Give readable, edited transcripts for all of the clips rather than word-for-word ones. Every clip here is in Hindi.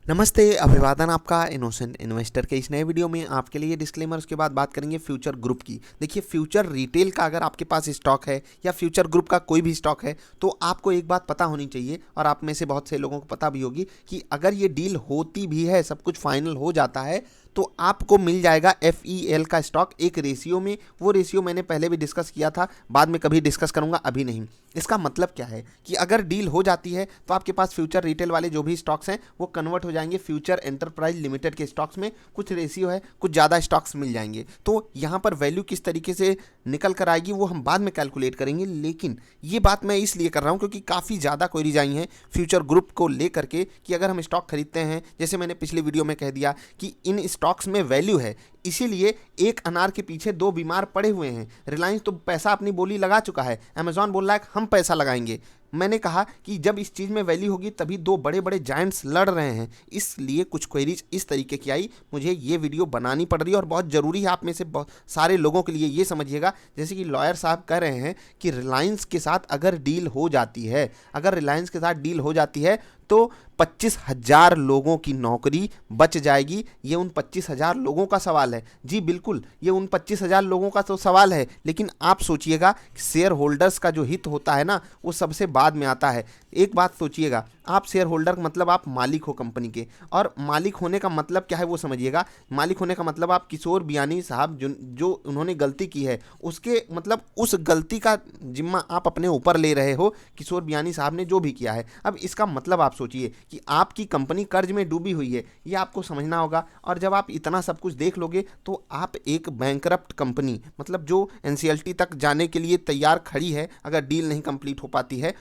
नमस्ते, अभिवादन आपका इनोसेंट इन्वेस्टर के इस नए वीडियो में आपके लिए डिस्क्लेमर। उसके बाद बात करेंगे फ्यूचर ग्रुप की। देखिए, फ्यूचर रिटेल का अगर आपके पास स्टॉक है या फ्यूचर ग्रुप का कोई भी स्टॉक है तो आपको एक बात पता होनी चाहिए, और आप में से बहुत से लोगों को पता भी होगी कि अगर ये डील होती भी है, सब कुछ फाइनल हो जाता है, तो आपको मिल जाएगा FEL का स्टॉक एक रेशियो में। वो रेशियो मैंने पहले भी डिस्कस किया था, बाद में कभी डिस्कस करूंगा, अभी नहीं। इसका मतलब क्या है कि अगर डील हो जाती है तो आपके पास फ्यूचर रिटेल वाले जो भी स्टॉक्स हैं वो कन्वर्ट हो जाएंगे फ्यूचर एंटरप्राइज लिमिटेड के स्टॉक्स में। कुछ रेशियो है, कुछ ज़्यादा स्टॉक्स मिल जाएंगे। तो यहाँ पर वैल्यू किस तरीके से निकल कर आएगी वो हम बाद में कैलकुलेट करेंगे, लेकिन ये बात मैं इसलिए कर रहा हूँ क्योंकि काफ़ी ज़्यादा क्वेरीज आई हैं फ्यूचर ग्रुप को लेकर के कि अगर हम स्टॉक खरीदते हैं, जैसे मैंने पिछले वीडियो में कह दिया कि इन स्टॉक्स में वैल्यू है, इसीलिए एक अनार के पीछे दो बीमार पड़े हुए हैं। रिलायंस तो पैसा अपनी बोली लगा चुका है, अमेजॉन बोल रहा है हम पैसा लगाएंगे। मैंने कहा कि जब इस चीज़ में वैल्यू होगी तभी दो बड़े बड़े जायंट्स लड़ रहे हैं, इसलिए कुछ क्वेरीज इस तरीके की आई, मुझे ये वीडियो बनानी पड़ रही है और बहुत ज़रूरी है आप में से बहुत सारे लोगों के लिए। ये समझिएगा, जैसे कि लॉयर साहब कह रहे हैं कि रिलायंस के साथ अगर डील हो जाती है, अगर रिलायंस के साथ डील हो जाती है तो 25,000 लोगों की नौकरी बच जाएगी। ये उन 25,000 लोगों का सवाल है। जी बिल्कुल, ये उन 25,000 लोगों का तो सवाल है, लेकिन आप सोचिएगा शेयर होल्डर्स का जो हित होता है ना, वो सबसे बाद में आता है। एक बात सोचिएगा, आप शेयर होल्डर मतलब आप मालिक हो कंपनी के, और मालिक होने का मतलब क्या है वो समझिएगा। मालिक होने का मतलब आप किशोर बियानी साहब जो उन्होंने गलती की है उसके मतलब उस गलती का जिम्मा आप अपने ऊपर ले रहे हो, किशोर बियानी साहब ने जो भी किया है। अब इसका मतलब आप सोचिए कि आपकी कंपनी कर्ज में डूबी हुई है, ये आपको समझना होगा। और जब आप इतना सब कुछ देख लोगे तो आप एक बैंकरप्ट कंपनी, मतलब जो NCLT तक जाने के लिए तैयार खड़ी है अगर डील नहीं कंप्लीट हो पाती है,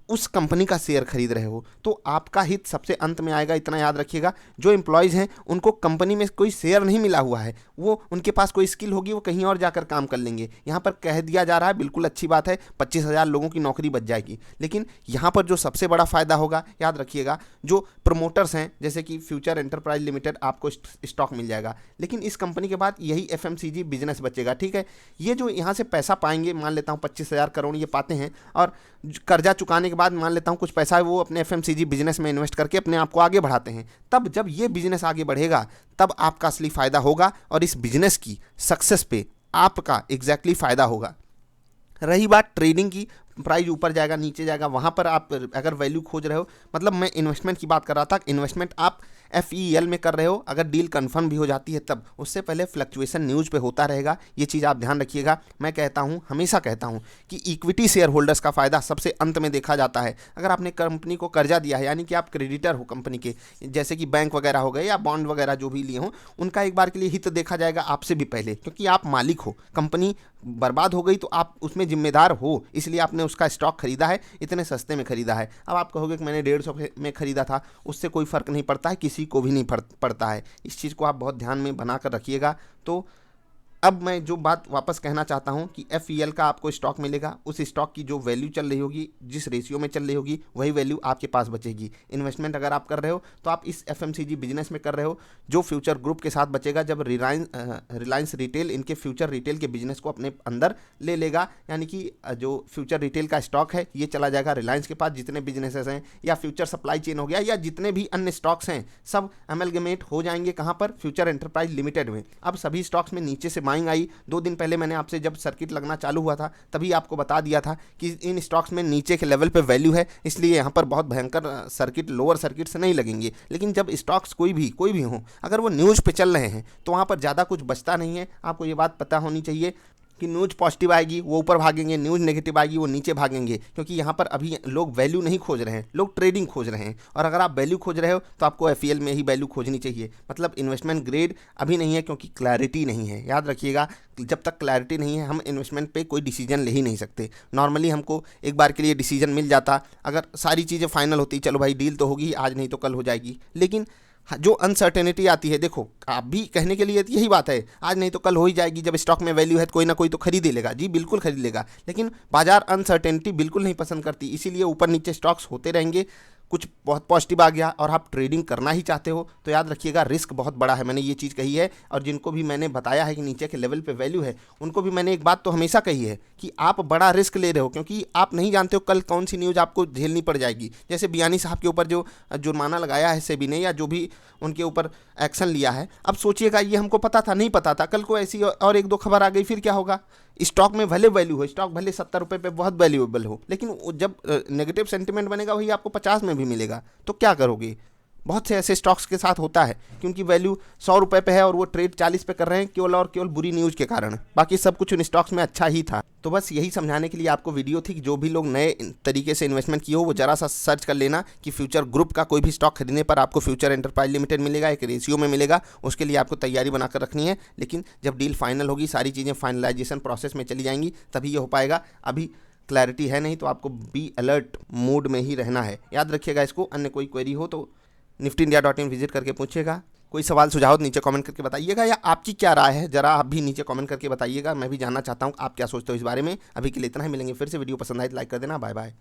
उस कंपनी का शेयर खरीद रहे हो, तो आपका हित सबसे अंत में आएगा। इतना याद रखिएगा, जो एम्प्लॉयज़ हैं उनको कंपनी में कोई शेयर नहीं मिला हुआ है, वो उनके पास कोई स्किल होगी, वो कहीं और जाकर काम कर लेंगे। यहाँ पर कह दिया जा रहा है, बिल्कुल अच्छी बात है, 25,000 लोगों की नौकरी बच जाएगी, लेकिन यहाँ पर जो सबसे बड़ा फायदा होगा, याद रखिएगा, जो प्रमोटर्स हैं जैसे कि फ्यूचर एंटरप्राइज लिमिटेड, आपको स्टॉक मिल जाएगा, लेकिन इस कंपनी के बाद यही FMCG बिजनेस बचेगा। ठीक है, ये जो यहाँ से पैसा पाएंगे, मान लेता हूँ 25,000 करोड़ ये पाते हैं, और कर्जा चुकाने के बाद मान लेता हूँ कुछ पैसा वो अपने FMCG बिजनेस में इन्वेस्ट करके अपने आप को आगे बढ़ाते हैं, तब जब ये बिजनेस आगे बढ़ेगा तब आपका असली फ़ायदा होगा, और इस बिजनेस की सक्सेस पे आपका एग्जैक्टली फ़ायदा होगा। रही बात ट्रेडिंग की, प्राइस ऊपर जाएगा नीचे जाएगा, वहाँ पर आप अगर वैल्यू खोज रहे हो, मतलब मैं इन्वेस्टमेंट की बात कर रहा था, इन्वेस्टमेंट आप FEL में कर रहे हो, अगर डील कंफर्म भी हो जाती है तब, उससे पहले फ्लक्चुएशन न्यूज़ पे होता रहेगा, ये चीज़ आप ध्यान रखिएगा। मैं कहता हूँ, हमेशा कहता हूँ कि इक्विटी शेयर होल्डर्स का फ़ायदा सबसे अंत में देखा जाता है। अगर आपने कंपनी को कर्जा दिया है, यानी कि आप क्रेडिटर हो कंपनी के, जैसे कि बैंक वगैरह हो गए या बॉन्ड वगैरह जो भी लिए हों, उनका एक बार के लिए हित देखा जाएगा आपसे भी पहले, क्योंकि आप मालिक हो। कंपनी बर्बाद हो गई तो आप उसमें जिम्मेदार हो, इसलिए आपने उसका स्टॉक खरीदा है, इतने सस्ते में खरीदा है। अब आप कहोगे कि मैंने 150 में खरीदा था, उससे कोई फ़र्क नहीं पड़ता है, किसी को भी नहीं पड़ता है। इस चीज़ को आप बहुत ध्यान में बना कर रखिएगा। तो अब मैं जो बात वापस कहना चाहता हूं कि FEL का आपको स्टॉक मिलेगा, उस स्टॉक की जो वैल्यू चल रही होगी, जिस रेशियो में चल रही होगी, वही वैल्यू आपके पास बचेगी। इन्वेस्टमेंट अगर आप कर रहे हो तो आप इस FMCG बिजनेस में कर रहे हो, जो फ्यूचर ग्रुप के साथ बचेगा जब रिलायंस रिटेल इनके फ्यूचर रिटेल के बिजनेस को अपने अंदर ले लेगा, यानी कि जो फ्यूचर रिटेल का स्टॉक है ये चला जाएगा रिलायंस के पास। जितने बिजनेसेस हैं, या फ्यूचर सप्लाई चेन हो गया, या जितने भी अन्य स्टॉक्स हैं, सब अमेलगमेट हो जाएंगे कहाँ पर, फ्यूचर एंटरप्राइज लिमिटेड में। अब सभी स्टॉक्स में नीचे से बाइंग आई। 2 दिन पहले मैंने आपसे जब सर्किट लगना चालू हुआ था तभी आपको बता दिया था कि इन स्टॉक्स में नीचे के लेवल पे वैल्यू है, इसलिए यहाँ पर बहुत भयंकर सर्किट, लोअर सर्किट से नहीं लगेंगे। लेकिन जब स्टॉक्स कोई भी हो, अगर वो न्यूज़ पे चल रहे हैं तो वहाँ पर ज़्यादा कुछ बचता नहीं है। आपको ये बात पता होनी चाहिए कि न्यूज़ पॉजिटिव आएगी वो ऊपर भागेंगे, न्यूज़ नेगेटिव आएगी वो नीचे भागेंगे, क्योंकि यहाँ पर अभी लोग वैल्यू नहीं खोज रहे हैं, लोग ट्रेडिंग खोज रहे हैं। और अगर आप वैल्यू खोज रहे हो तो आपको FEL में ही वैल्यू खोजनी चाहिए, मतलब इन्वेस्टमेंट ग्रेड अभी नहीं है क्योंकि क्लैरिटी नहीं है। याद रखिएगा, जब तक क्लैरिटी नहीं है हम इन्वेस्टमेंट पे कोई डिसीजन ले ही नहीं सकते। नॉर्मली हमको एक बार के लिए डिसीजन मिल जाता, अगर सारी चीज़ें फाइनल होती, चलो भाई डील तो होगी, आज नहीं तो कल हो जाएगी, लेकिन जो अनसर्टेनिटी आती है, देखो आप भी कहने के लिए यही बात है, आज नहीं तो कल हो ही जाएगी, जब स्टॉक में वैल्यू है तो कोई ना कोई तो खरीद ही लेगा। जी बिल्कुल खरीद लेगा, लेकिन बाजार अनसर्टेनिटी बिल्कुल नहीं पसंद करती, इसीलिए ऊपर नीचे स्टॉक्स होते रहेंगे। कुछ बहुत पॉजिटिव आ गया और आप ट्रेडिंग करना ही चाहते हो तो याद रखिएगा रिस्क बहुत बड़ा है। मैंने ये चीज़ कही है और जिनको भी मैंने बताया है कि नीचे के लेवल पे वैल्यू है उनको भी मैंने एक बात तो हमेशा कही है कि आप बड़ा रिस्क ले रहे हो, क्योंकि आप नहीं जानते हो कल कौन सी न्यूज़ आपको झेलनी पड़ जाएगी। जैसे बियानी साहब के ऊपर जो जुर्माना लगाया है सेबी ने या जो भी उनके ऊपर एक्शन लिया है, अब सोचिएगा ये हमको पता था नहीं पता था, कल को ऐसी और एक दो खबर आ गई फिर क्या होगा। स्टॉक में भले वैल्यू हो, स्टॉक भले 70 रुपये पे बहुत वैल्यूएबल हो, लेकिन जब नेगेटिव सेंटिमेंट बनेगा वही आपको 50 में भी मिलेगा तो क्या करोगे। बहुत से ऐसे स्टॉक्स के साथ होता है क्योंकि वैल्यू 100 रुपये पे है और वो ट्रेड 40 पे कर रहे हैं केवल और केवल बुरी न्यूज़ के कारण, बाकी सब कुछ उन स्टॉक्स में अच्छा ही था। तो बस यही समझाने के लिए आपको वीडियो थी कि जो भी लोग नए तरीके से इन्वेस्टमेंट किए हो वो जरा सा सर्च कर लेना कि फ्यूचर ग्रुप का कोई भी स्टॉक खरीदने पर आपको फ्यूचर एंटरप्राइज लिमिटेड मिलेगा, एक रेशियो में मिलेगा, उसके लिए आपको तैयारी बनाकर रखनी है। लेकिन जब डील फाइनल होगी, सारी चीज़ें फाइनलाइजेशन प्रोसेस में चली जाएंगी तभी ये हो पाएगा। अभी क्लैरिटी है नहीं तो आपको बी अलर्ट मोड में ही रहना है, याद रखिएगा इसको। अन्य कोई क्वेरी हो तो niftyindia.in विजिट करके पूछेगा। कोई सवाल सुझाव नीचे कमेंट करके बताइएगा या आपकी क्या राय है जरा आप भी नीचे कमेंट करके बताइएगा, मैं भी जानना चाहता हूँ आप क्या सोचते हो इस बारे में। अभी के लिए इतना ही, मिलेंगे फिर से। वीडियो पसंद आए तो लाइक कर देना। Bye bye.